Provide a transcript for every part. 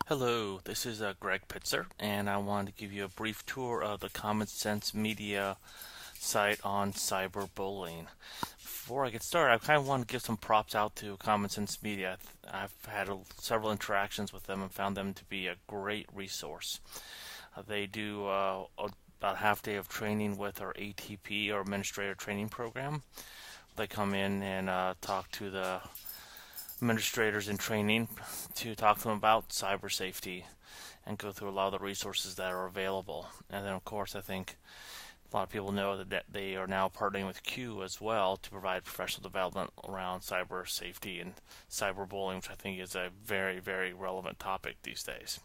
Hello, this is Greg Pitzer, and I wanted to give you a brief tour of the Common Sense Media site on cyberbullying. Before I get started, I kind of want to give some props out to Common Sense Media. I've had several interactions with them and found them to be a great resource. They do about a half day of training with our ATP, or Administrator Training Program. They come in and talk to the administrators in training to talk to them about cyber safety and go through a lot of the resources that are available. And then, of course, I think a lot of people know that they are now partnering with Q as well to provide professional development around cyber safety and cyberbullying, which I think is a very, very relevant topic these days.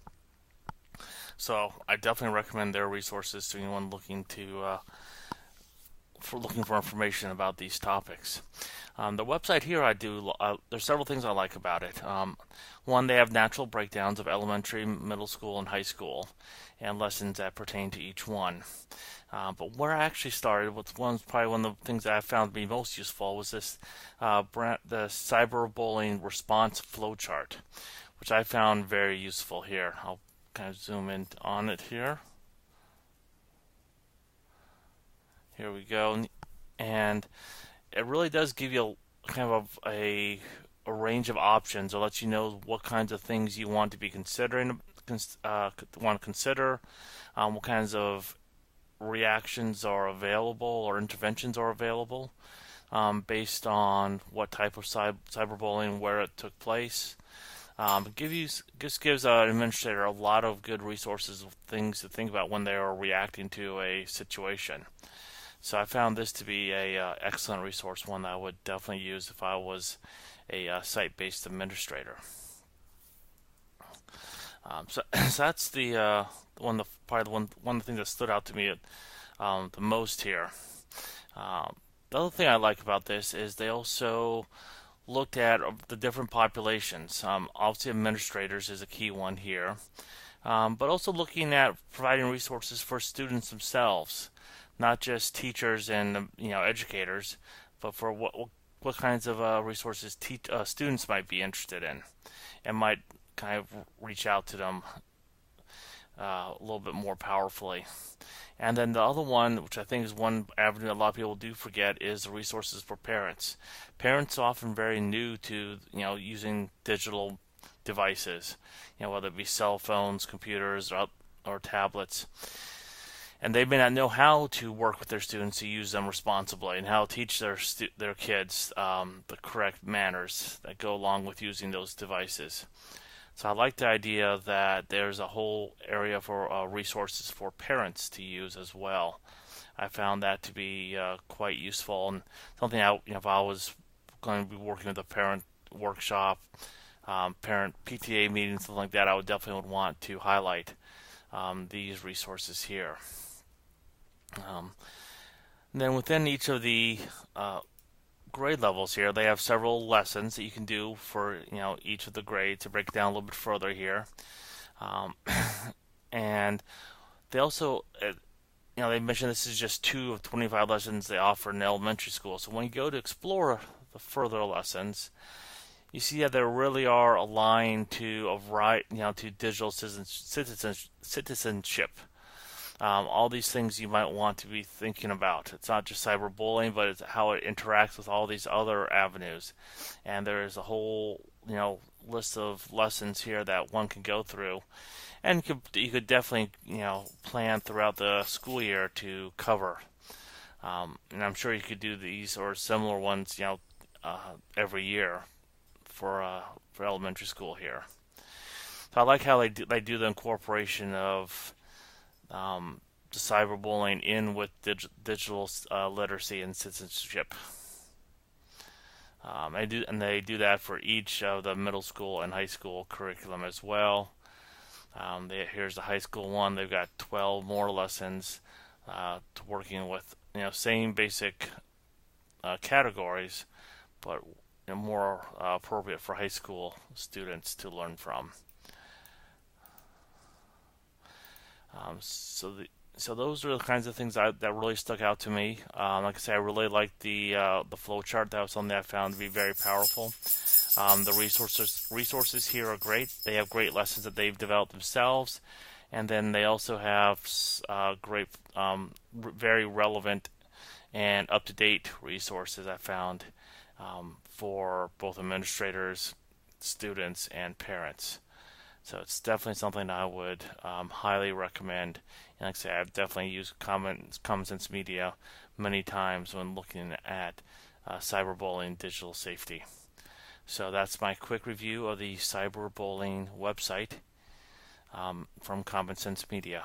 So I definitely recommend their resources to anyone looking for information about these topics. The website here, there's several things I like about it. One, they have natural breakdowns of elementary, middle school, and high school, and lessons that pertain to each one. But where I actually started, probably one of the things that I found to be most useful was the cyberbullying response flowchart, which I found very useful here. I'll kind of zoom in on it here. Here we go, and it really does give you kind of a range of options. It lets you know what kinds of things you want to be want to consider, what kinds of reactions are available or interventions are available, based on what type of cyberbullying, where it took place. Just gives an administrator a lot of good resources of things to think about when they are reacting to a situation. So I found this to be a excellent resource, one that I would definitely use if I was a site-based administrator. So that's one of the things that stood out to me the most here. The other thing I like about this is they also looked at the different populations. Obviously, administrators is a key one here, but also looking at providing resources for students themselves, not just teachers and educators, but for what kinds of resources students might be interested in, and might kind of reach out to them a little bit more powerfully. And then the other one, which I think is one avenue a lot of people do forget, is the resources for parents. Parents are often very new to using digital devices, whether it be cell phones, computers, or tablets. And they may not know how to work with their students to use them responsibly, and how to teach their kids the correct manners that go along with using those devices. So I like the idea that there's a whole area for resources for parents to use as well. I found that to be quite useful, and something if I was going to be working with a parent workshop, parent PTA meeting, something like that, I would definitely want to highlight these resources here. Then within each of the grade levels here, they have several lessons that you can do for each of the grades to break it down a little bit further here. Um, and they also they mentioned this is just 2 of 25 lessons they offer in elementary school. So when you go to explore the further lessons, you see that they really are aligned to to digital citizenship. All these things you might want to be thinking about. It's not just cyberbullying, but it's how it interacts with all these other avenues. And there is a whole, list of lessons here that one can go through, and you could definitely, plan throughout the school year to cover. And I'm sure you could do these or similar ones, every year for elementary school here. So I like how they do the incorporation of the cyberbullying in with digital literacy and citizenship. They do that for each of the middle school and high school curriculum as well. Here's the high school one. They've got 12 more lessons to working with same basic categories, but more appropriate for high school students to learn from. So those are the kinds of things that really stuck out to me. Like I say, I really liked the flow chart. That was something that I found to be very powerful. The resources here are great. They have great lessons that they've developed themselves, and then they also have great, very relevant and up-to-date resources I found for both administrators, students, and parents. So it's definitely something I would highly recommend. And like I say, I've definitely used Common Sense Media many times when looking at cyberbullying, digital safety. So that's my quick review of the cyberbullying website from Common Sense Media.